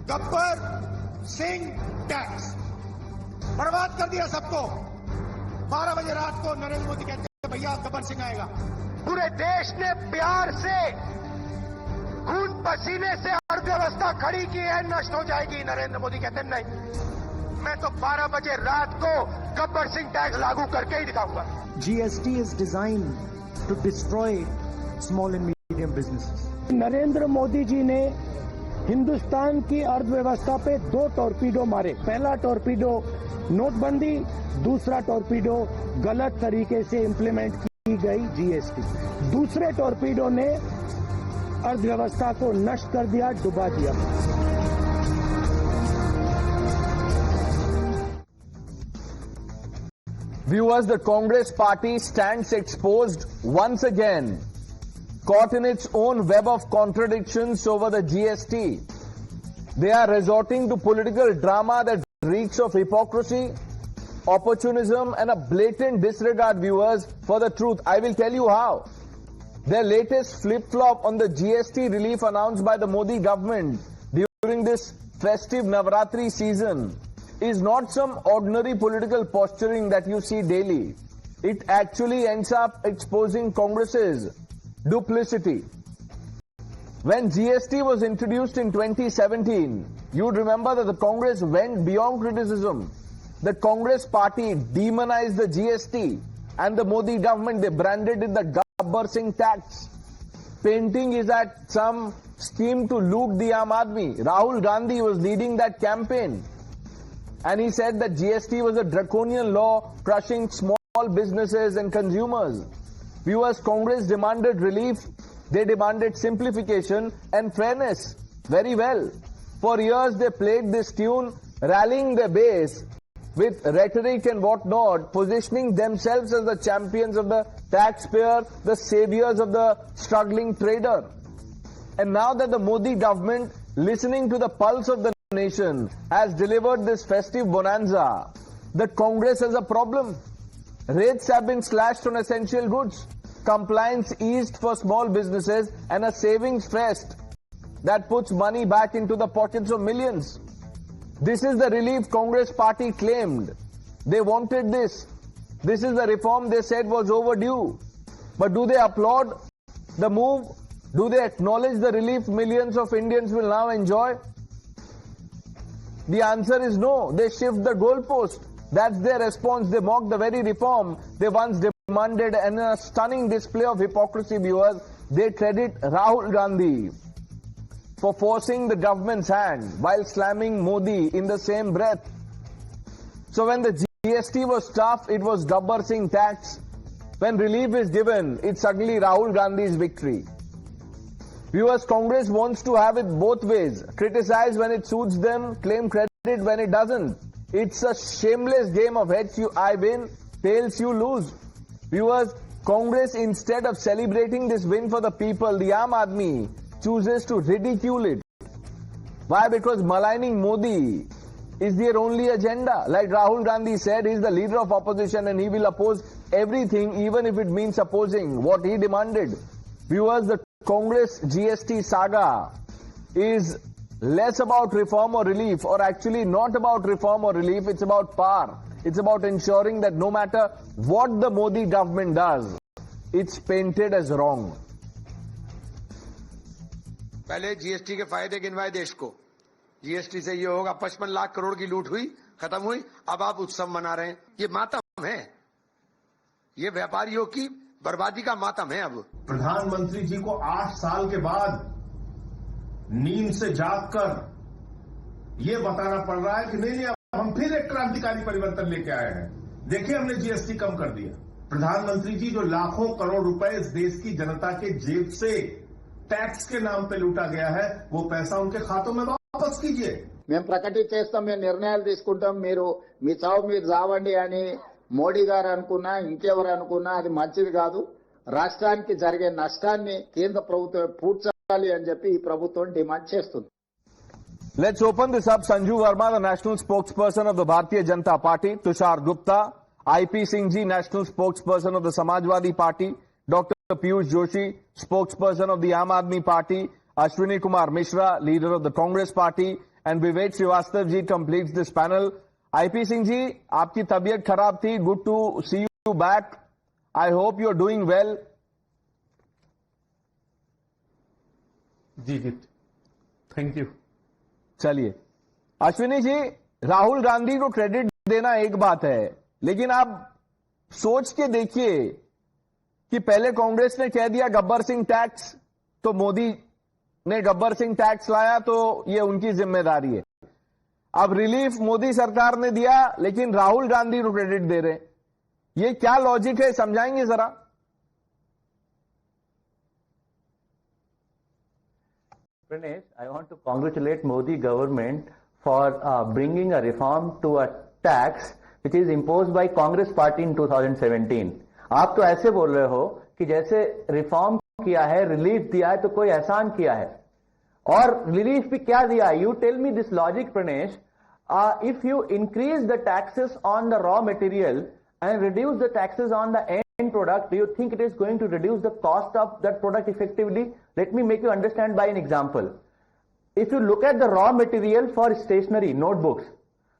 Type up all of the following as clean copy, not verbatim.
Gabbar Singh tax बर्बाद कर दिया सबको। 12 बजे रात को नरेंद्र मोदी कहते हैं भैया गब्बर सिंह आएगा। पूरे देश ने प्यार से खून पसीने से अर्थव्यवस्था खड़ी की है, नष्ट हो जाएगी। नरेंद्र मोदी कहते नहीं, मैं तो 12 बजे रात को गब्बर सिंह टैक्स लागू करके ही दिखाऊंगा। GST is designed to destroy small and medium businesses. Narendra Modi ji ने हिंदुस्तान की अर्थव्यवस्था पे 2 टॉर्पीडो मारे। पहला टॉर्पीडो नोटबंदी, दूसरा टॉर्पीडो गलत तरीके से इंप्लीमेंट की गई GST। दूसरे टॉर्पीडो ने अर्थव्यवस्था को नष्ट कर दिया, डुबा दिया। Viewers, the Congress party stands exposed once again, caught in its own web of contradictions over the GST. They are resorting to political drama that reeks of hypocrisy, opportunism and a blatant disregard, viewers, for the truth. I will tell you how. Their latest flip-flop on the GST relief announced by the Modi government during this festive Navratri season is not some ordinary political posturing that you see daily. It actually ends up exposing Congress's duplicity. When GST was introduced in 2017, you'd remember that the Congress went beyond criticism. The Congress party demonized the GST and the Modi government. They branded it the Gabbar Singh tax, painting is that some scheme to loot the Aam Aadmi. Rahul Gandhi was leading that campaign, and he said that GST was a draconian law crushing small businesses and consumers. Viewers, Congress demanded relief, they demanded simplification and fairness. Very well. For years they played this tune, rallying their base with rhetoric and whatnot, positioning themselves as the champions of the taxpayer, the saviors of the struggling trader. And now that the Modi government, listening to the pulse of the nation, has delivered this festive bonanza, the Congress has a problem. Rates have been slashed on essential goods, compliance eased for small businesses, and a savings fest that puts money back into the pockets of millions. This is the relief Congress party claimed. They wanted this. This is the reform they said was overdue. But do they applaud the move? Do they acknowledge the relief millions of Indians will now enjoy? The answer is no. They shift the goalpost. That's their response. They mock the very reform they once demanded, and in a stunning display of hypocrisy, viewers, they credit Rahul Gandhi for forcing the government's hand while slamming Modi in the same breath. So when the GST was tough, it was Gabbar Singh tax. When relief is given, it's suddenly Rahul Gandhi's victory. Viewers, Congress wants to have it both ways. Criticize when it suits them, claim credit when it doesn't. It's a shameless game of heads I win, tails you lose. Viewers, Congress, instead of celebrating this win for the people, the Aam Aadmi, chooses to ridicule it. Why? Because maligning Modi is their only agenda. Like Rahul Gandhi said, he is the leader of opposition and he will oppose everything, even if it means opposing what he demanded. Viewers, the Congress GST saga is less about reform or relief, or actually not about reform or relief. It's about power. It's about ensuring that no matter what the Modi government does, it's painted as wrong. पहले GST के फायदे गिनवाए देश को। GST से ये होगा 55 लाख करोड़ की लूट हुई, खत्म हुई, अब आप उत्सव मना रहे हैं। ये मातम है, ये व्यापारियों की बर्बादी का मातम है। अब प्रधानमंत्री जी को 8 साल के बाद नींद से जागकर ये बताना पड़ रहा है कि नहीं, अब हम फिर एक क्रांतिकारी परिवर्तन लेके आए हैं। देखिए, हमने जीएसटी कम कर दिया। प्रधानमंत्री जी जो लाखों करोड़ रुपए इस देश की जनता के जेब से टैक्स के नाम पे लूटा गया है, वो पैसा उनके खातों में वापस कीजिए। మేము ప్రకటించేస్తాం, మేము నిర్ణయాలు తీసుకుంటాం, మీరు మీ చావు మీరు జావండి అని మోడీ గారు అనుకున్నా ఇంకెవరు అనుకున్నా అది మంచిది కాదు. రాష్ట్రానికి జరిగే నష్టాన్ని కేంద్ర ప్రభుత్వం పూడ్చాలి అని చెప్పి ఈ ప్రభుత్వం డిమాండ్ చేస్తుంది. Let's open this up. Sanju Verma, the national spokesperson of the Bharatiya Janata Party, Tushar Gupta, IP Singh ji, national spokesperson of the Samajwadi Party, Dr. Piyush Joshi, spokesperson of the Aam Aadmi Party, Ashwini Kumar Mishra, leader of the Congress Party, and Vivek Srivastava ji completes this panel. IP Singh ji, आपकी तबीयत खराब थी. Good to see you back. I hope you're doing well. जी जी, thank you. चलिए, अश्विनी जी, राहुल गांधी को credit देना एक बात है, लेकिन आप सोच के देखिए कि पहले कांग्रेस ने कह दिया गब्बर सिंह टैक्स, तो मोदी ने गब्बर सिंह टैक्स लाया, तो ये उनकी जिम्मेदारी है. अब रिलीफ मोदी सरकार ने दिया, लेकिन राहुल गांधी को क्रेडिट दे रहे हैं. ये क्या लॉजिक है, समझाएंगे जरा? Pranesh, I want to congratulate Modi government for bringing a reform to a tax which is imposed by Congress party in 2017. आप तो ऐसे बोल रहे हो कि जैसे रिफॉर्म किया है, रिलीफ दिया है, तो कोई एहसान किया है. और रिलीफ भी क्या दिया है? You tell me this logic, Pranesh. If you increase the taxes on the raw material and reduce the taxes on the end product, do you think it is going to reduce the cost of that product effectively? Let me make you understand by an example. If you look at the raw material for stationery, notebooks,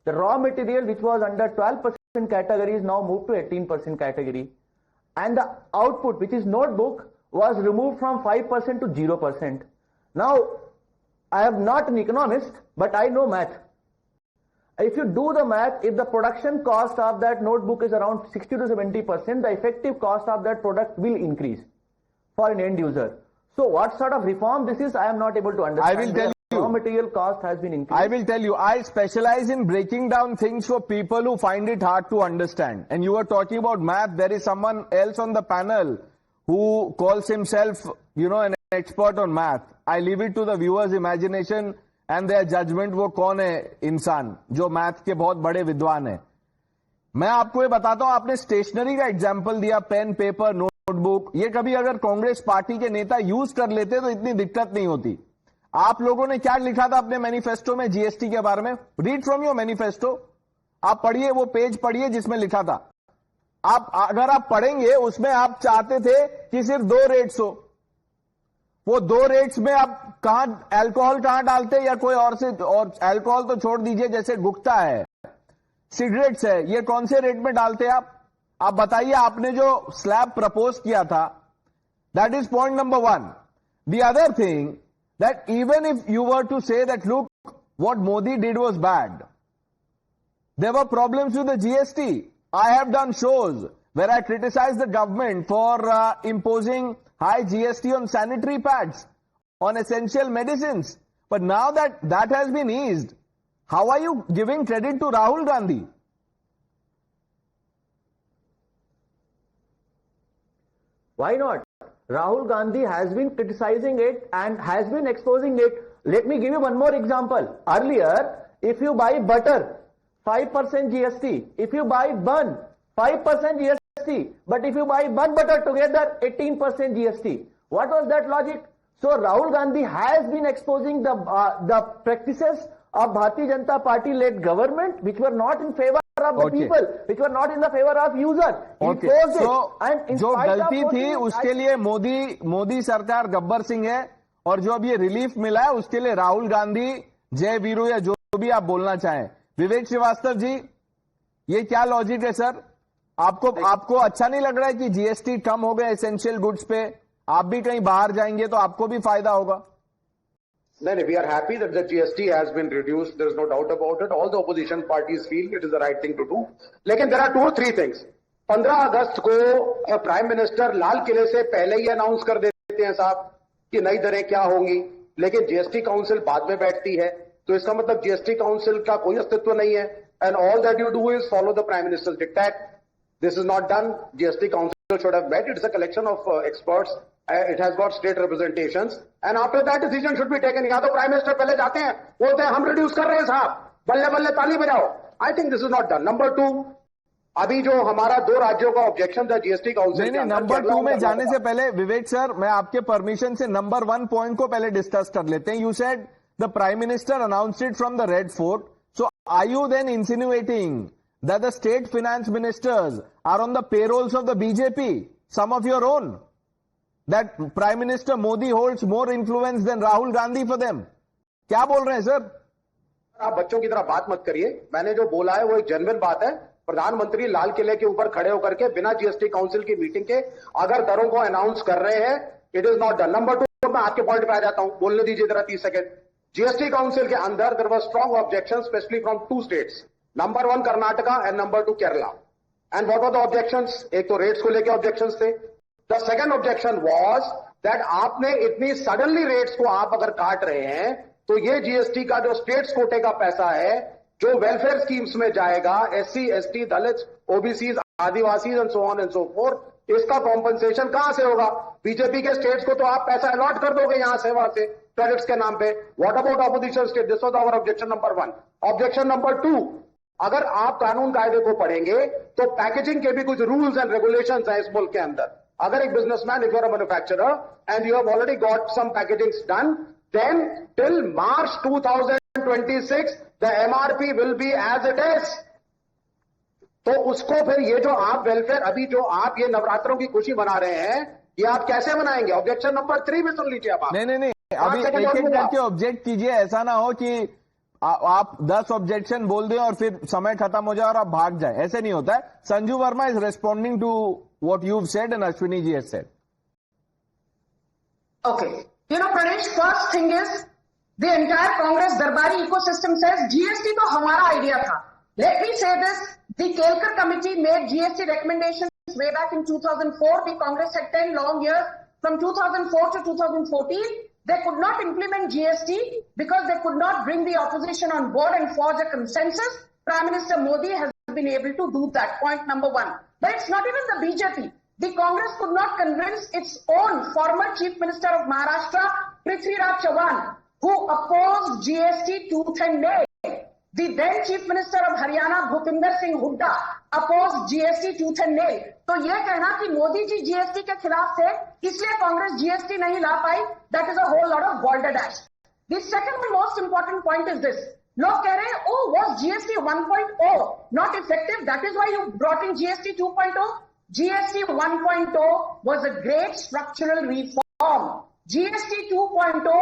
the raw material which was under 12% category is now moved to 18% category. And the output, which is notebook, was removed from 5% to 0%. Now, I am not an economist, but I know math. If you do the math, if the production cost of that notebook is around 60 to 70%, the effective cost of that product will increase for an end user. So what sort of reform this is, I am not able to understand. I will tell you. Raw material cost has been increased. I will tell you, I specialize in breaking down things for people who find it hard to understand. And you were talking about math. There is someone else on the panel who calls himself, an expert on math. I leave it to the viewers' imagination and their judgment. वो कौन है इंसान जो math के बहुत बड़े विद्वान है. मैं आपको ये बताता हूं, आपने स्टेशनरी का एग्जाम्पल दिया, पेन, पेपर, नोटबुक. ये कभी अगर कांग्रेस पार्टी के नेता यूज कर लेते तो इतनी दिक्कत नहीं होती. आप लोगों ने क्या लिखा था अपने मैनिफेस्टो में जीएसटी के बारे में? Read from your manifesto. आप पढ़िए, वो पेज पढ़िए जिसमें लिखा था. अगर आप पढ़ेंगे, उसमें आप चाहते थे कि सिर्फ 2 रेट्स हो. वो 2 रेट्स में आप अल्कोहल कहां डालते, या कोई और अल्कोहल तो छोड़ दीजिए, जैसे गुटखा है, सिगरेट्स है, ये कौन से रेट में डालते आप बताइए. आपने जो स्लैब प्रपोज किया था, that is point number 1. The other thing, that even if you were to say that, look, what Modi did was bad, there were problems with the GST. I have done shows where I criticized the government for imposing high GST on sanitary pads, on essential medicines. But now that has been eased, how are you giving credit to Rahul Gandhi? Why not? Rahul Gandhi has been criticizing it and has been exposing it. Let me give you one more example. Earlier, if you buy butter, 5% GST. If you buy bun, 5% GST. But if you buy bun butter together, 18% GST. What was that logic? So Rahul Gandhi has been exposing the practices of Bharatiya Janata Party-led government, which were not in favor of the people, which were not in the favor of user. जो गलती थी उसके लिए मोदी सरकार गब्बर सिंह है, और जो अब ये रिलीफ मिला है उसके लिए राहुल गांधी, जय वीरू, या जो भी आप बोलना चाहें. विवेक श्रीवास्तव जी, ये क्या लॉजिक है सर? आपको अच्छा नहीं लग रहा है कि जीएसटी कम हो गया एसेंशियल गुड्स पे? आप भी कहीं बाहर जाएंगे तो आपको भी फायदा होगा. No, we are happy that the GST has been reduced. There is no doubt about it. All the opposition parties feel it is the right thing to do. लेकिन there are 2 or 3 things. 15 अगस्त को prime minister लाल किले से पहले ही announce कर देते हैं साहब कि नई दरें क्या होंगी, लेकिन जीएसटी काउंसिल बाद में बैठती है, तो इसका मतलब जीएसटी काउंसिल का कोई अस्तित्व नहीं है. And all that you do is follow the prime ministers dictate. This is not done. GST council should have met. It is a collection of experts. It has got state representations, and after that decision should be taken. या तो prime minister पहले जाते हैं, बोलते हैं हम reduce कर रहे हैं साहब, बल्ले बल्ले ताली बजाओ. I think this is not done. Number 2, अभी जो हमारा 2 राज्यों का ऑब्जेक्शन था जीएसटी काउंसिल, नहीं, नंबर 2 में जाने से पहले विवेक सर, मैं आपके परमिशन से नंबर 1 पॉइंट को पहले डिस्कस कर लेते हैं. You said the prime minister announced it from the Red Fort. So are you then insinuating that the state finance ministers are on the payrolls of the BJP, some of your own, that Prime Minister Modi holds more influence than Rahul Gandhi for them? क्या बोल रहे हैं sir? आप बच्चों की तरह बात मत करिए। मैंने जो बोला है वो एक जेन्युइन बात है। प्रधानमंत्री लाल किले के ऊपर खड़े होकर के बिना जीएसटी काउंसिल की मीटिंग के अगर दरों को अनाउंस कर रहे हैं, it is not done. Number 2, मैं आपके पॉइंट पे आ जाता हूं, बोलने दीजिए जरा 30 सेकंड। जीएसटी काउंसिल के अंदर there were strong objection specially from 2 states, number 1 Karnataka and number 2 Kerala. And what were the objections? एक तो रेट्स को लेकर ऑब्जेक्शंस थे। The second objection was that आपने इतनी सडनली रेट्स को आप अगर काट रहे हैं तो ये जीएसटी का जो स्टेट्स कोटे का पैसा है जो वेलफेयर स्कीम्स में जाएगा, SC, ST, Dalit, OBC, Adivasi and so on and so fourth, इसका कॉम्पनसेशन कहां से होगा? बीजेपी के स्टेट्स को तो आप पैसा अलॉट कर दोगे यहां से वहां से क्रेडिट्स के नाम पे। What about opposition state? This was our objection number 1। Objection number 2, अगर आप कानून कायदे को पढ़ेंगे तो पैकेजिंग के भी कुछ रूल्स एंड रेगुलेशंस हैं इस मुल्क के अंदर। अगर एक businessman, if you are a manufacturer and you have already got some packagings done, then till March 2026 the MRP will be as it is। तो उसको फिर ये जो आप वेलफेयर, अभी जो आप ये नवरात्रों की खुशी मना रहे हैं, ये आप कैसे मनाएंगे? ऑब्जेक्शन नंबर 3 में सुन लीजिए आप। नहीं, अभी एक करके ऑब्जेक्ट कीजिए। ऐसा ना हो कि आप 10 ऑब्जेक्शन बोल दें और फिर समय खत्म हो जाए और आप भाग जाए, ऐसे नहीं होता है। Sanju Verma is responding to what you've said and Ashwini ji has said. Okay. You know, Pranesh, first thing is, the entire Congress Darbari ecosystem says GST to hamara idea tha. Let me say this, the Kelkar committee made GST recommendations way back in 2004. The Congress had 10 long years from 2004 to 2014. They could not implement GST because they could not bring the opposition on board and forge a consensus. Prime Minister Modi has been able to do that, point number 1. But it's not even the BJP. The Congress could not convince its own former Chief Minister of Maharashtra, Prithviraj Chavan, who opposed GST tooth and nail. The then Chief Minister of Haryana, Bhupinder Singh Hooda, opposed GST tooth and nail. तो ये कहना कि Modi ji GST के खिलाफ थे, इसलिए Congress GST नहीं ला पाई, that is a whole lot of balderdash. The second and most important point is this. लोग कह रहे हैं, oh, was GST 1.0 not effective? That is why you brought in GST 2.0. GST 1.0 was a great structural reform. GST 2.0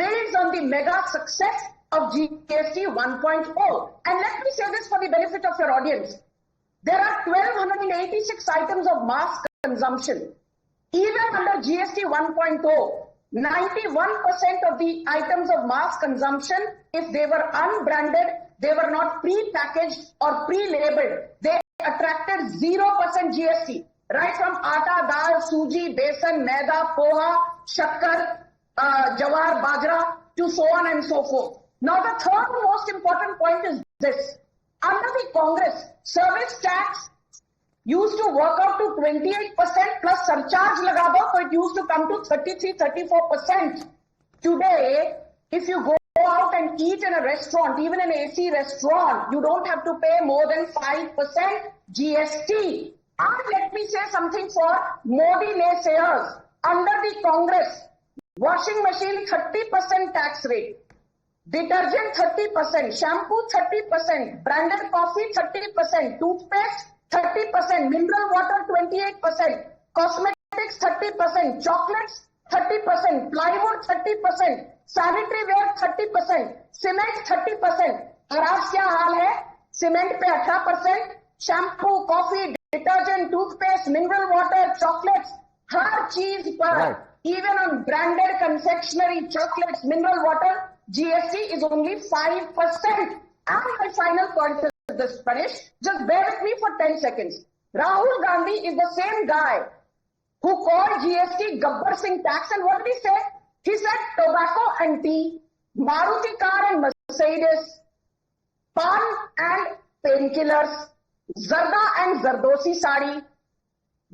builds on the mega success of GST 1.0. And let me say this for the benefit of your audience. There are 1,286 items of mass consumption. Even under GST 1.0, 91% of the items of mass consumption, if they were unbranded, they were not pre-packaged or pre-labeled, they attracted 0% GST. Right from atta, dal, suji, besan, maida, poha, shakkar, jawar, bajra, to so on and so forth. Now the third most important point is this. Under the Congress, service tax used to work out to 28% plus surcharge laga do, so it used to come to 33-34%. Today, if you go out and eat in a restaurant, even an AC restaurant, you don't have to pay more than 5% GST. And let me say something for Modi naysayers. Under the Congress, washing machine 30% tax rate, detergent 30%, shampoo 30%, branded coffee 30%, toothpaste 30%, mineral water 28%, cosmetics 30%, chocolates 30%, plywood 30%, sanitary ware 30%, cement 30%. और आज क्या हाल है? Cement पे 18%, shampoo, coffee, detergent, toothpaste, mineral water, chocolates, हर चीज पर, even on branded confectionery, chocolates, mineral water, GST is only 5%. And my final point is this, Pranesh, just bear with me for 10 seconds. Rahul Gandhi is the same guy who called GST Gabbar Singh tax, and what did he say? He said tobacco and tea, Maruti car and Mercedes, pan and painkillers, Zarda and Zardosi sari,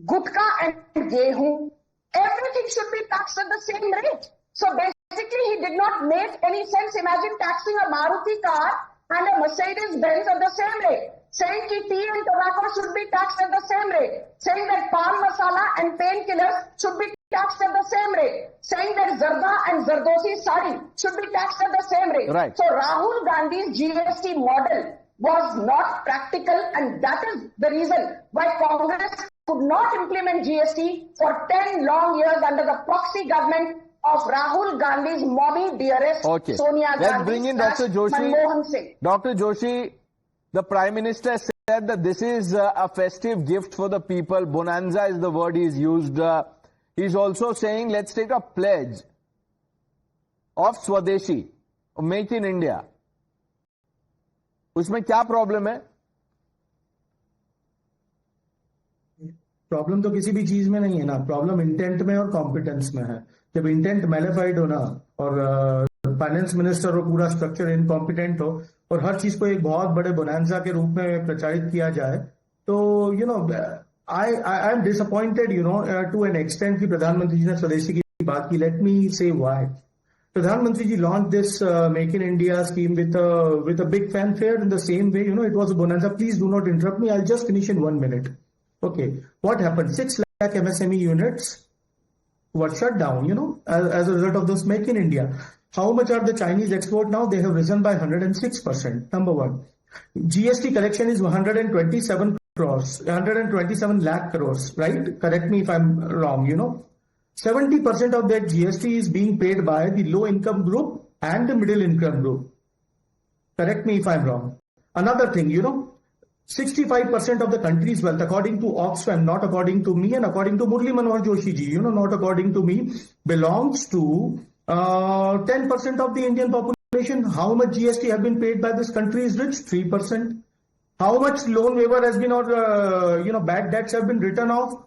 Gutka and Gehu, everything should be taxed at the same rate. So basically he did not make any sense. Imagine taxing a Maruti car and a Mercedes Benz at the same rate. Saying that tea and tobacco should be taxed at the same rate. Saying that pan masala and painkillers should be taxed at the same rate. Saying that Zarda and Zardosi sari should be taxed at the same rate. Right. So Rahul Gandhi's GST model was not practical, and that is the reason why Congress could not implement GST for 10 long years under the proxy government of Rahul Gandhi's mommy dearest Okay. Sonia Let's Gandhi bring in / Dr. Joshi. Manmohan Singh. Dr. Joshi, the Prime Minister said that this is a festive gift for the people. Bonanza is the word he's used. He's also saying, let's take a pledge of Swadeshi, Make in India. उसमें क्या problem है? Problem तो किसी भी चीज में नहीं है ना, प्रॉब्लम इंटेंट में और कॉम्पिटेंस में है। जब इंटेंट मैलिफाइड हो ना और फाइनेंस मिनिस्टर और पूरा स्ट्रक्चर इनकॉम्पिटेंट हो और हर चीज को एक बहुत बड़े बोनांजा के रूप में प्रचारित किया जाए तो I am disappointed to an extent कि प्रधानमंत्री जी ने स्वदेशी की बात की। Let me say why. प्रधानमंत्री ji launch this make in India scheme with a big fanfare in the same way, it was a bonanza. Please do not interrupt me. I'll just finish in 1 minute. Okay. What happened? 6 lakh MSME units were shut down, as a result of this make in India. How much are the Chinese export now? They have risen by 106%. Number one. GST collection is 127 crores, 127 lakh crores, right? Correct me if I'm wrong, 70% of that GST is being paid by the low income group and the middle income group. Correct me if I'm wrong. Another thing, 65% of the country's wealth, according to Oxfam, not according to me and according to Murli Manohar Joshi ji, not according to me, belongs to 10% of the Indian population. How much GST have been paid by this country is rich? 3%. How much loan waiver has been or, bad debts have been written off?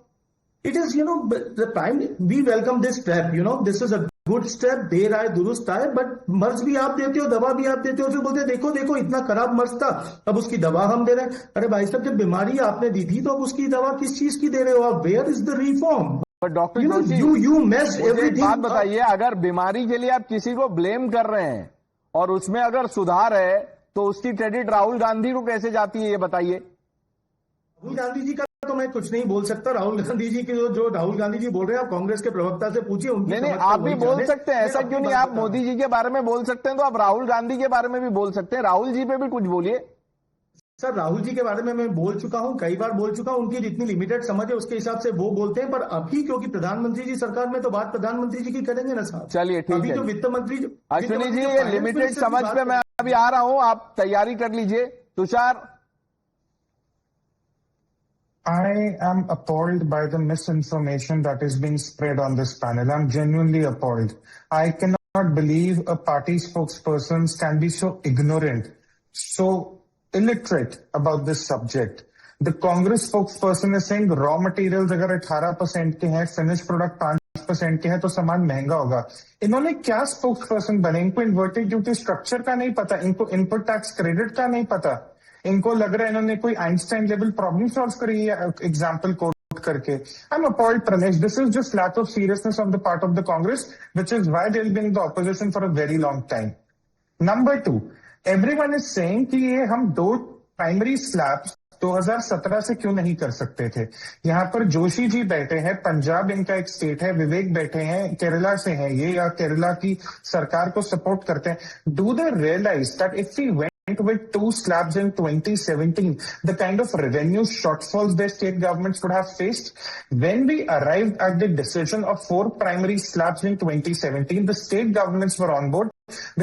It is, the prime, we welcome this step, this is a good step, देर आए दुरुस्त आए, but मर्ज भी आप देते हो, दवा भी आप देते हो, फिर बोलते हैं देखो इतना खराब मर्ज था, अब उसकी दवा हम दे रहे हैं। अरे भाई साहब, जब बीमारी आपने दी थी तो अब उसकी दवा किस चीज की दे रहे हो आप? Where is the reform? But Dr. Joshi, you mess everything. बात बताइए, अगर बीमारी के लिए आप किसी को ब्लेम कर रहे हैं और उसमें अगर सुधार है तो उसकी क्रेडिट राहुल गांधी को कैसे जाती है, ये बताइए। राहुल गांधी जी का तो मैं कुछ नहीं बोल सकता। राहुल गांधी जी की जो राहुल गांधी जी बोल रहे हैं, आप कांग्रेस के प्रवक्ता से पूछिए। नहीं, आप भी बोल सकते हैं, ऐसा क्यों नहीं? आप मोदी जी के बारे में बोल सकते हैं तो आप राहुल गांधी के बारे में भी बोल सकते हैं। राहुल जी पे भी कुछ बोलिए। सर, राहुल जी के बारे में मैं बोल चुका हूं, कई बार बोल चुका हूं। उनकी जितनी लिमिटेड समझ है उसके हिसाब से वो बोलते हैं, पर अभी क्योंकि प्रधानमंत्री जी सरकार में तो बात प्रधानमंत्री जी की करेंगे ना साहब। चलिए ठीक है। अभी जो वित्त मंत्री अश्विनी जी, ये लिमिटेड समझ पे मैं अभी आ रहा हूं, आप तैयारी कर लीजिए। Tushar, I am appalled by the misinformation that is being spread on this panel. I'm genuinely appalled. I cannot believe a party spokespersons can be so ignorant, so illiterate about this subject. The Congress spokesperson is saying raw materials अगर 18% के हैं, finished product 5% के हैं तो सामान महंगा होगा। इन्होंने क्या स्पोक्सपर्सन बने? इनको इन्वर्टेड ड्यूटी स्ट्रक्चर का नहीं पता, इनको इनपुट टैक्स क्रेडिट का नहीं पता। इनको लग रहा है इन्होंने कोई आइंस्टाइन लेवल प्रॉब्लम सॉल्व करी है एग्जाम्पल कोट करके। I am appalled Pranesh, this is just lack of seriousness on the part of the Congress, which is why they will be in the opposition for a very long time. Number 2, everyone is saying कि ये हम 2 primary slabs 2017 से क्यों नहीं कर सकते थे। यहाँ पर जोशी जी बैठे हैं, पंजाब इनका एक स्टेट है, विवेक बैठे हैं, केरला से हैं ये, या केरला की सरकार को सपोर्ट करते हैं। Do they realise that if we went with 2 slabs in 2017, the kind of revenue shortfalls their state governments would have faced? When we arrived at the decision of 4 primary slabs in 2017, the state governments were on board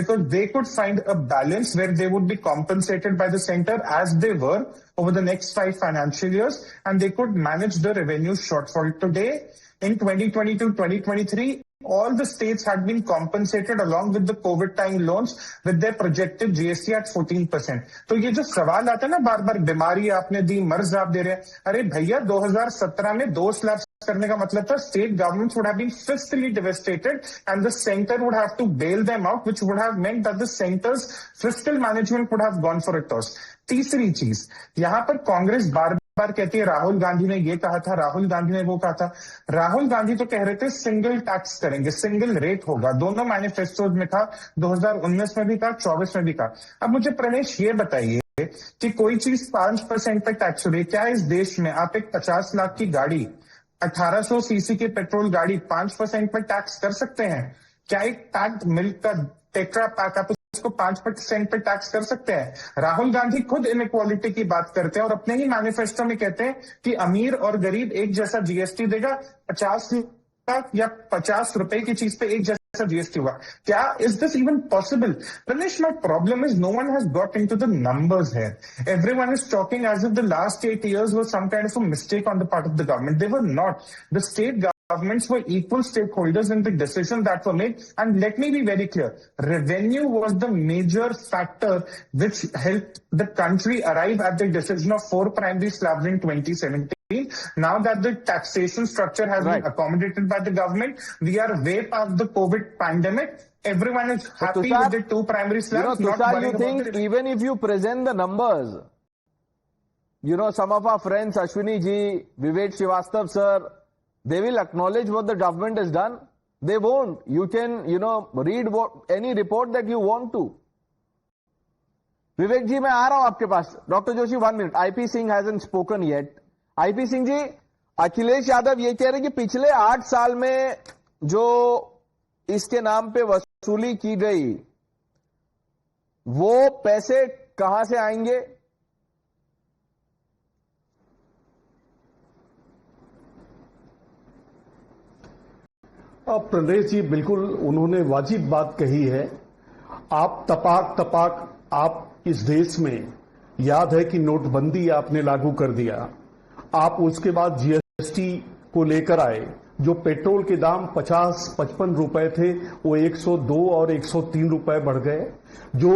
because they could find a balance where they would be compensated by the center as they were over the next 5 financial years, and they could manage the revenue shortfall. Today, in 2022-2023, all the states had been compensated along with the COVID time loans with their projected GST at 14%. तो ये जो सवाल आता है ना बार बार, बीमारी आपने दी, मर्ज आप दे रहे हैं, अरे भैया 2017 में 2 स्लैब्स करने का मतलब था state governments would have been fiscally devastated and the center would have to bail them out, which would have meant that the center's fiscal management would have gone for a toss. तीसरी चीज, यहाँ पर कांग्रेस बार कहती है राहुल गांधी ने ये कहा था, राहुल गांधी ने वो कहा था। राहुल गांधी तो कह रहे थे सिंगल टैक्स करेंगे, सिंगल रेट होगा, दोनों मैनिफेस्टोज में था, 2019 में भी था, 24 में भी था। अब मुझे प्रणेश ये बताइए कि कोई चीज 5% पे टैक्स हो रही है, क्या इस देश में आप एक 50 लाख की गाड़ी, 1800 सीसी की पेट्रोल गाड़ी 5% पे टैक्स कर सकते हैं? क्या एक पैक्ड मिल्क का टेट्रा पैक आप उसको 5% पे टैक्स कर सकते हैं? राहुल गांधी खुद इनइक्वालिटी की बात करते हैं और अपने ही मैनिफेस्टो में कहते हैं कि अमीर और गरीब एक जैसा जीएसटी देगा, 50 लाख या 50 रुपए की चीज पे एक जैसा ऐसा जीएसटी हुआ? क्या is this even possible? Pranesh, my problem is no one has got into the numbers here. Everyone is talking as if the last 8 years was some kind of a mistake on the part of the government. They were not. The state governments were equal stakeholders in the decisions that were made. And let me be very clear. Revenue was the major factor which helped the country arrive at the decision of 4 primary slabs in 2017. Now that the taxation structure has been accommodated by the government, we are way past the COVID pandemic. Everyone is happy with the 2 primary slabs. Tushar, you think even if you present the numbers, some of our friends, Ashwini ji, Vivek Srivastav sir, they will acknowledge what the government has done. They won't. You can, read any report that you want to. Vivek ji, मैं आ रहा हूं आपके पास. Dr. Joshi, 1 minute. IP Singh hasn't spoken yet. IP Singh जी, अखिलेश यादव ये कह रहे कि पिछले 8 साल में जो इसके नाम पे वसूली की गई, वो पैसे कहां से आएंगे? प्रदेश जी, बिल्कुल उन्होंने वाजिब बात कही है. आप तपाक आप इस देश में, याद है कि नोटबंदी आपने लागू कर दिया. आप उसके बाद जीएसटी को लेकर आए. जो पेट्रोल के दाम 50-55 रुपए थे वो 102 और 103 रुपए बढ़ गए. जो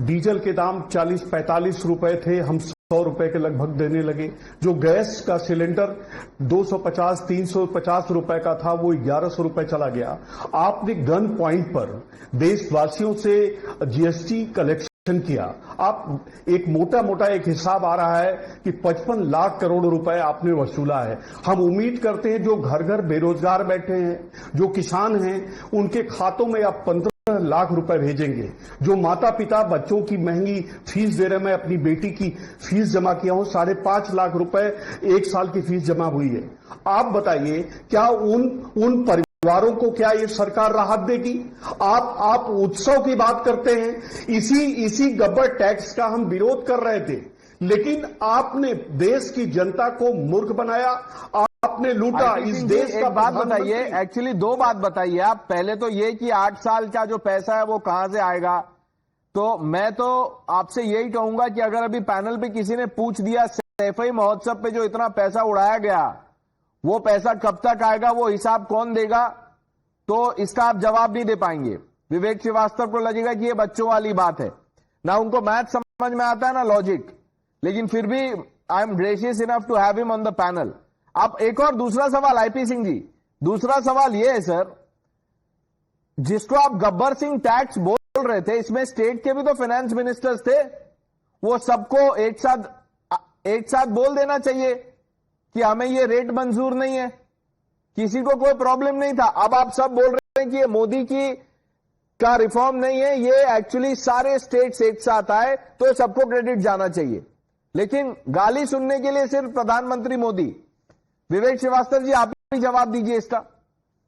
डीजल के दाम 40-45 रुपए थे, हम 100 रुपए के लगभग देने लगे. जो गैस का सिलेंडर 250-350 रुपए का था वो 1100 रुपए चला गया. आपने गन पॉइंट पर देशवासियों से जीएसटी कलेक्शन किया. आप एक मोटा एक हिसाब आ रहा है कि 55 लाख करोड़ रुपए आपने वसूला है. हम उम्मीद करते हैं जो घर घर बेरोजगार बैठे हैं, जो किसान हैं, उनके खातों में आप 15 लाख रुपए भेजेंगे. जो माता पिता बच्चों की महंगी फीस दे रहे, मैं अपनी बेटी की फीस जमा किया हूं, 5.5 लाख रुपए 1 साल की फीस जमा हुई है. आप बताइए, क्या उन परिवारों को क्या ये सरकार राहत देगी? आप उत्सव की बात करते हैं. इसी गब्बर टैक्स का हम विरोध कर रहे थे, लेकिन आपने देश की जनता को मूर्ख बनाया. आपने लूटा इस देश का. बात बताइए, एक्चुअली 2 बात बताइए आप. पहले तो ये कि 8 साल का जो पैसा है वो कहां से आएगा. तो मैं तो आपसे यही कहूंगा कि अगर अभी पैनल पे किसी ने पूछ दिया सैफई महोत्सव पे जो इतना पैसा उड़ाया गया, वो पैसा कब तक आएगा, वो हिसाब कौन देगा, तो इसका आप जवाब नहीं दे पाएंगे. विवेक श्रीवास्तव को लगेगा कि ये बच्चों वाली बात है ना. उनको मैथ समझ में आता है ना लॉजिक, लेकिन फिर भी I am gracious enough to have him on the panel. आप एक और दूसरा सवाल, आईपी सिंह जी, दूसरा सवाल ये है सर, जिसको आप गब्बर सिंह टैक्स बोल रहे थे, इसमें स्टेट के भी तो फाइनेंस मिनिस्टर्स थे. वो सबको एक साथ बोल देना चाहिए कि हमें ये रेट मंजूर नहीं है. किसी को कोई प्रॉब्लम नहीं था. अब आप सब बोल रहे हैं कि ये मोदी का रिफॉर्म नहीं है, ये एक्चुअली सारे स्टेट्स एक साथ आए तो सबको क्रेडिट जाना चाहिए. लेकिन गाली सुनने के लिए सिर्फ प्रधानमंत्री मोदी. विवेक श्रीवास्तव जी, आप भी जवाब दीजिए इसका.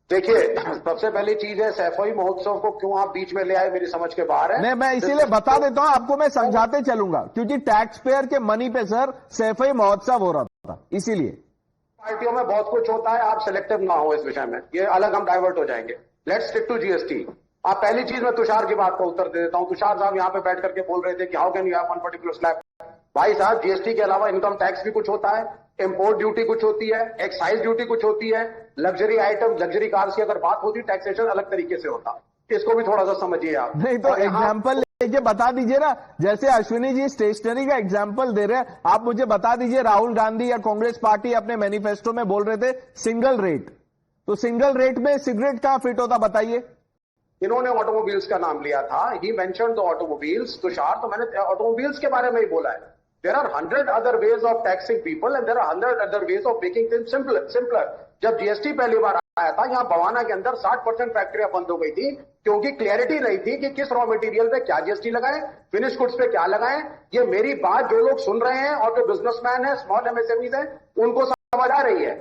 देखिए, सबसे पहली चीज है, सैफई महोत्सव को क्यों आप बीच में ले आए, मेरी समझ के बाहर है. नहीं, मैं इसीलिए बता देता हूं आपको, मैं समझाते चलूंगा, क्योंकि टैक्स पेयर के मनी पे सर सैफई महोत्सव हो रहा था, इसीलिए. पार्टियों में बहुत कुछ होता है, आप सिलेक्टिव ना हो इस विषय में, ये अलग हम डाइवर्ट हो जाएंगे. Let's stick to GST. आप पहली चीज में तुषार की बात का उत्तर दे देता हूं. तुषार साहब यहां पे बैठ करके बोल रहे थे कि how can you have one particular slab. भाई साहब, जीएसटी के अलावा इनकम टैक्स भी कुछ होता है, इंपोर्ट ड्यूटी कुछ होती है, एक्साइज ड्यूटी कुछ होती है, लग्जरी आइटम, लग्जरी कार्स की अगर बात होती, टैक्सेशन अलग तरीके से होता. इसको भी थोड़ा सा समझिए आप. नहीं तो एग्जाम्पल लेके बता दीजिए ना. जैसे अश्विनी जी स्टेशनरी का एग्जाम्पल दे रहे हैं, आप मुझे बता दीजिए, राहुल गांधी या कांग्रेस पार्टी अपने मैनिफेस्टो में बोल रहे थे सिंगल रेट, तो सिंगल रेट में सिगरेट कहां फिट होता, बताइए. इन्होंने ऑटोमोबाइल्स का नाम लिया था. ही मेंशन्ड द ऑटोमोबाइल्स. तुषार, तो मैंने ऑटोमोबाइल्स के बारे में ही बोला है. There are 100 other ways of taxing people and there are 100 other ways of making things simpler. जब जीएसटी पहली बार आया था, यहाँ बवाना के अंदर 60% फैक्ट्रियां बंद हो गई थी, क्योंकि क्लैरिटी नहीं थी कि किस रॉ मटेरियल पे क्या जीएसटी लगाएं, फिनिश गुड्स पे क्या लगाएं. ये मेरी बात जो लोग सुन रहे हैं और जो बिजनेसमैन है, स्मॉल एमएसएमईज है, उनको समझ आ रही है.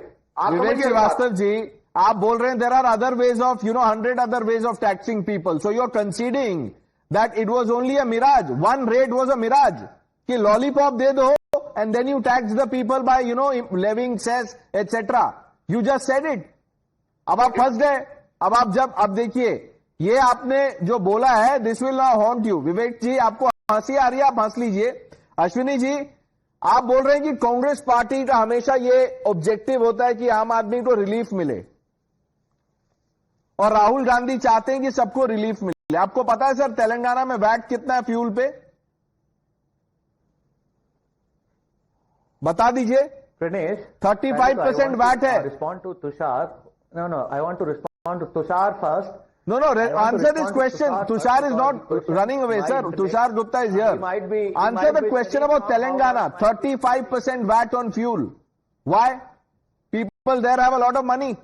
विवेक श्रीवास्तव जी, आप बोल रहे हैं there are other ways of 100 other ways of taxing people. So you are conceding that it was only a mirage, one rate was a mirage, कि लॉलीपॉप दे दो and then you tax the people by levying cess etc. You just said it. अब आप फंस गए. अब देखिए, ये आपने जो बोला है, this will not haunt you. Vivek ji, आपको हंसी आ रही है, आप हंस लीजिए। अश्विनी जी, आप बोल रहे हैं कि कांग्रेस पार्टी का हमेशा ये ऑब्जेक्टिव होता है कि आम आदमी को रिलीफ मिले, और राहुल गांधी चाहते हैं कि सबको रिलीफ मिले। आपको पता है सर, तेलंगाना में वैट कितना है फ्यूल पे? बता दीजिए। Pranesh, 35% वैट है। Respond to Tushar. No, I want to respond to Tushar first. No, answer this question. Tushar is not running away, sir. Tushar Gupta is here. Answer the question about Telangana. 35% VAT on fuel. Why? People there have a lot of money.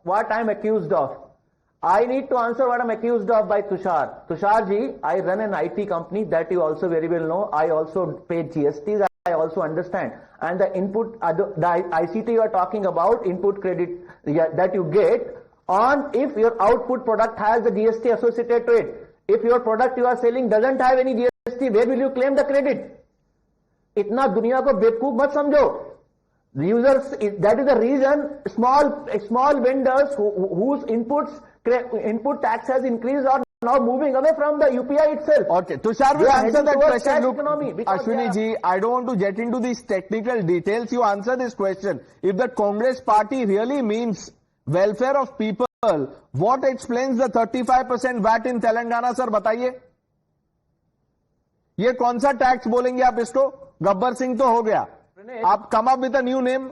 What I'm accused of. I need to answer what I'm accused of by Tushar. Tushar ji, I run an IT company that you also very well know. I also pay GST. I also understand. And the input, the ICT you are talking about, input credit that you get on if your output product has the GST associated to it. If your product you are selling doesn't have any GST, where will you claim the credit? इतना दुनिया को बेवकूफ मत समझो. Users, that is the reason small vendors whose input tax has increased are now moving away from the UPI itself. Okay, Tushar will answer that question. Look, Ashwini ji, I don't want to get into these technical details. You answer this question. If the Congress party really means welfare of people, what explains the 35% VAT in Telangana, sir? बताइए. ये कौन सा tax बोलेंगे आप इसको? गब्बर सिंह तो हो गया. आप come up with a new name.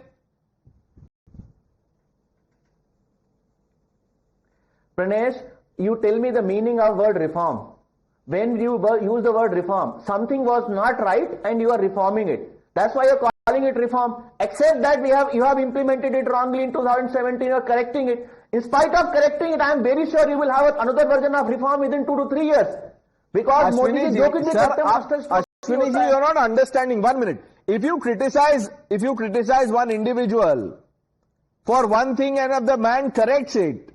Pranesh, you tell me the meaning of word reform. When you use the word reform, something was not right and you are reforming it. That's why you're calling it reform. Except that you have implemented it wrongly in 2017, you're correcting it. In spite of correcting it, I am very sure you will have another version of reform within 2 to 3 years. Because Modi ji, Ashwini ji, you're not understanding. 1 minute. If you criticize one individual for one thing and if the man corrects it,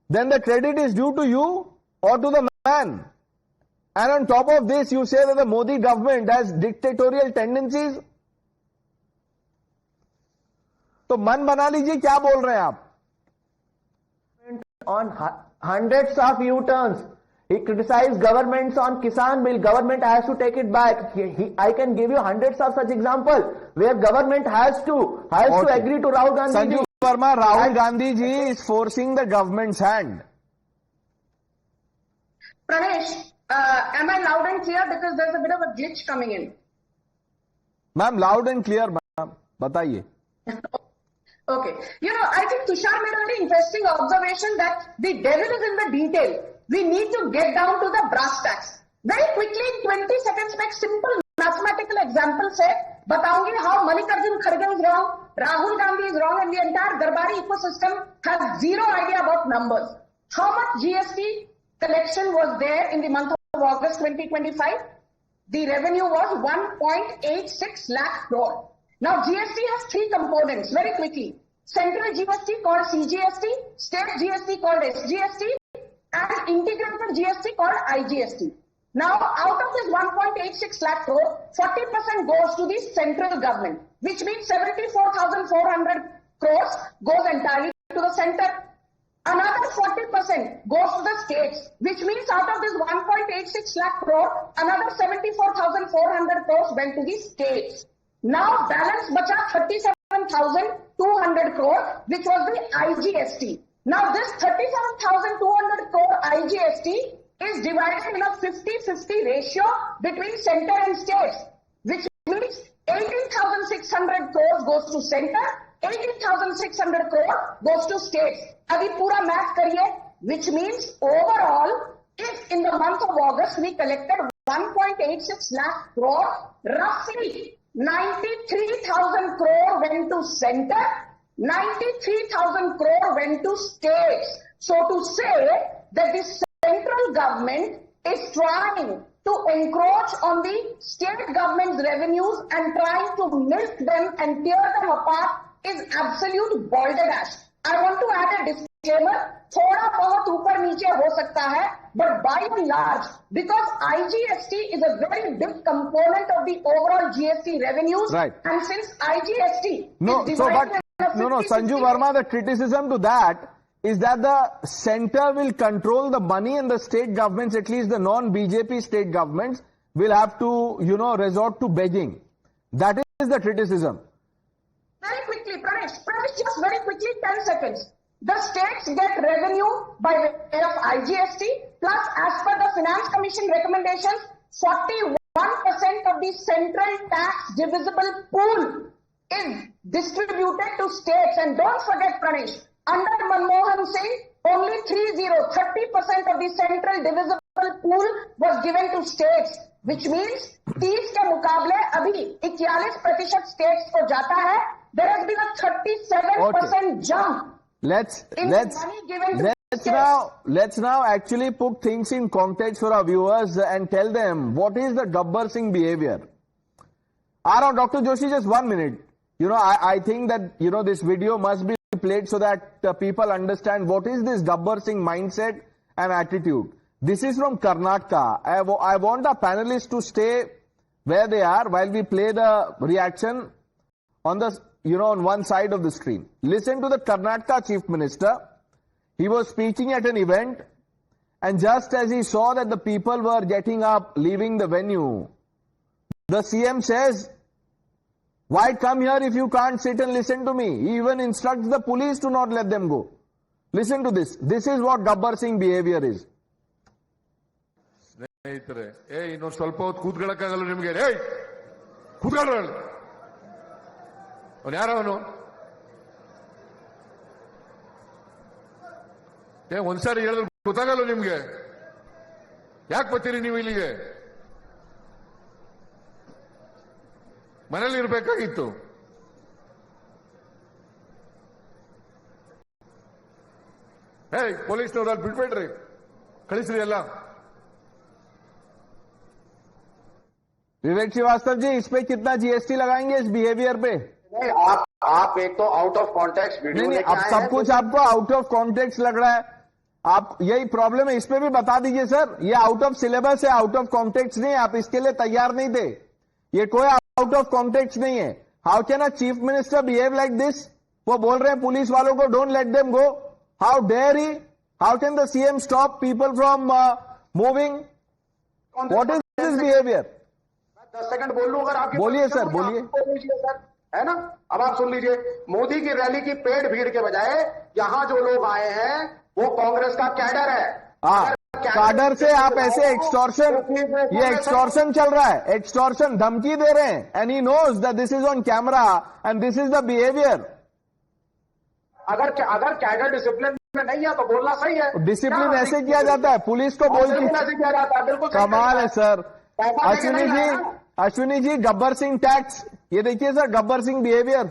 then the credit is due to you or to the man. And on top of this, you say that the Modi government has dictatorial tendencies. तो मन बना लीजिए, क्या बोल रहे हैं आप? On hundreds of U-turns. He criticized governments on Kisan bill. Government has to take it back. I can give you hundreds of such examples where government has to agree to Rahul Gandhi. Sanjeev Verma, Rahul Gandhi ji is forcing the government's hand. Pranesh, am I loud and clear? Because there's a bit of a glitch coming in. Ma'am, loud and clear, ma'am. Bataiye. Okay. I think Tushar made a very interesting observation that the devil is in the detail. We need to get down to the brass tacks. Very quickly, in 20 seconds, make simple mathematical example say, बताऊंगी how Mallikarjun Kharge is wrong, Rahul Gandhi is wrong, and the entire Darbari ecosystem has zero idea about numbers. How much GST collection was there in the month of August 2025? The revenue was 1.86 lakh crore. Now GST has 3 components, very quickly. Central GST called CGST, state GST called SGST, and integrated GST called IGST. Now, out of this 1.86 lakh crore, 40% goes to the central government, which means 74,400 crores goes entirely to the center. Another 40% goes to the states, which means out of this 1.86 lakh crore, another 74,400 crores went to the states. Now, balance bacha 37,200 crore, which was the IGST. Now, this 37,200 crore IGST is divided in a 50-50 ratio between center and states, which means 18,600 crores goes to center, 18,600 crore goes to states. Abhi pura math kariye, which means overall, if in the month of August we collected 1.86 lakh crore, roughly 93,000 crore went to center, 93,000 crore went to states. So to say that the central government is trying to encroach on the state government's revenues and trying to milk them and tear them apart is absolute balderdash. I want to add a disclaimer. थोड़ा बहुत ऊपर नीचे हो सकता है, but by and large, because IGST is a very big component of the overall GST revenues, right. And since IGST no, is divided No, Sanju Verma, the criticism to that is that the center will control the money and the state governments, at least the non-BJP state governments, will have to, resort to begging. That is the criticism. Very quickly, Pranesh, just very quickly, 10 seconds. The states get revenue by way of IGST, plus as per the Finance Commission recommendations, 41% of the central tax divisible pool is distributed to states. And don't forget, Pranesh, under Manmohan Singh, only 30% of the central divisible pool was given to states, which means 30 के मुकाबले अभी 41% states को जाता है. There has been a 37% jump. Let's now actually put things in context for our viewers and tell them what is the Gabbar Singh behavior. Dr. Joshi, just 1 minute. I think that, this video must be played so that people understand what is this Gabbar Singh mindset and attitude. This is from Karnataka. I want our panelists to stay where they are while we play the reaction on the, on one side of the screen. Listen to the Karnataka Chief Minister. He was speaking at an event, and just as he saw that the people were getting up, leaving the venue, the CM says, "Why come here if you can't sit and listen to me?" He even instructs the police to not let them go. Listen to this. This is what Gabbar Singh behavior is. ಇನ್ನೊಂದು ಸ್ವಲ್ಪ ಹೊತ್ತು ಕೂತ್ಕೊಳ್ಳಕ್ಕಾಗಲ್ಲ ನಿಮ್ಗೆ. ಕೂತ್ಕೊಳ್ಳ ಅವನು ಯಾರವನು? ಒಂದ್ಸಾರಿ ಹೇಳಿದ್ರೆ ಗೊತ್ತಾಗಲ್ಲ ನಿಮ್ಗೆ. ಯಾಕೆ ಬರ್ತೀರಿ ನೀವು ಇಲ್ಲಿಗೆ? ಮನೇಲಿ ಇರ್ಬೇಕಾಗಿತ್ತು. ಪೊಲೀಸ್ನವ್ರು ಅಲ್ಲಿ ಬಿಡ್ಬೇಡ್ರಿ, ಕಳಿಸ್ರಿ ಎಲ್ಲ. विवेक श्रीवास्तव जी, इस पे कितना जीएसटी लगाएंगे इस बिहेवियर पे? नहीं, आप एक तो आउट ऑफ कॉन्टेक्स्ट वीडियो नहीं, अब सब कुछ आपको आउट ऑफ कॉन्टेक्स्ट लग रहा है. आप यही प्रॉब्लम है, इस पे भी बता दीजिए सर. ये आउट ऑफ सिलेबस है, आउट ऑफ कॉन्टेक्स्ट नहीं है. आप इसके लिए तैयार नहीं थे. ये कोई आउट ऑफ कॉन्टेक्स्ट नहीं है. How can a chief minister behave like this? वो बोल रहे हैं पुलिस वालों को don't let them go. How dare he? How can the CM stop people from moving? What is this behaviour? 10 second बोल लूं अगर आपकी? बोलिए सर, बोलिए. सर, है ना? अब आप सुन लीजिए. मोदी की रैली की पेड़ भीड़ के बजाय यहां जो लोग आए हैं वो कांग्रेस का कैडर है. कैडर से आप ऐसे एक्सटॉर्शन, ये एक्सटॉर्शन चल रहा है. एक्सटॉर्शन, धमकी दे रहे हैं. And he knows that this is on camera and this is the behaviour. अगर कैडर डिसिप्लिन में नहीं है तो बोलना सही है. डिसिप्लिन ऐसे किया जाता है, पुलिस को बोल के ऐसे किया जाता है. बिल्कुल कमाल है सर. अश्विनी जी, गब्बर सिंह टैक्स, ये देखिए sir, Gabbar Singh behaviour.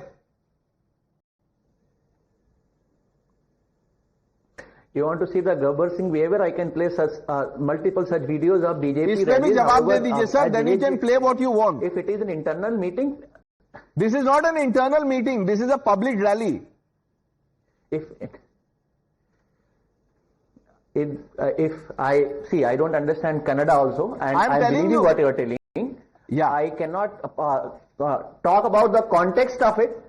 You want to see the Gabbar Singh behavior? I can play such multiple such videos of BJP. इसमें भी जवाब दे दीजिए sir. Then you can play what you want. If it is an internal meeting, this is not an internal meeting. This is a public rally. If I see, I don't understand Kannada also, and I'm telling you what you are telling. Yeah, I cannot talk about the context of it.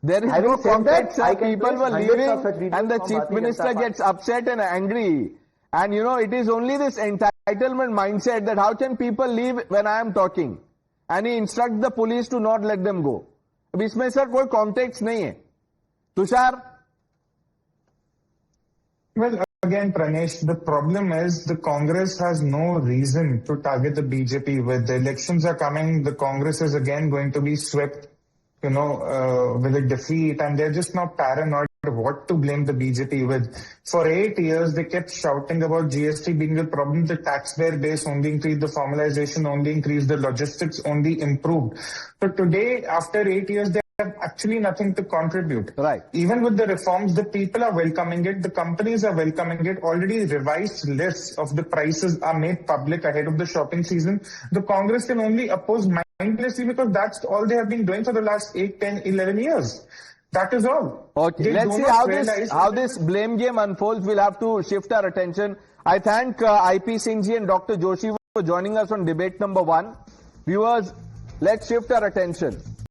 There is no context. People were leaving and the chief minister gets upset and angry. And it is only this entitlement mindset that how can people leave when I am talking? And he instructs the police to not let them go. अब इसमें sir कोई context नहीं है. Tushar? Well, again, Pranesh, the problem is the Congress has no reason to target the BJP with. The elections are coming. The Congress is again going to be swept, with a defeat, and they're just not paranoid what to blame the BJP with. For 8 years, they kept shouting about GST being the problem. The taxpayer base only increased, the formalization only increased, the logistics only improved. So today, after 8 years, they have actually nothing to contribute. Right. Even with the reforms, the people are welcoming it, the companies are welcoming it. Already revised lists of the prices are made public ahead of the shopping season. The Congress can only oppose mindlessly because that's all they have been doing for the last 8, 10, 11 years. That is all. Okay, let's see how this blame game unfolds. We'll have to shift our attention. I thank IP Singh and Dr. Joshi for joining us on debate number 1. Viewers, let's shift our attention.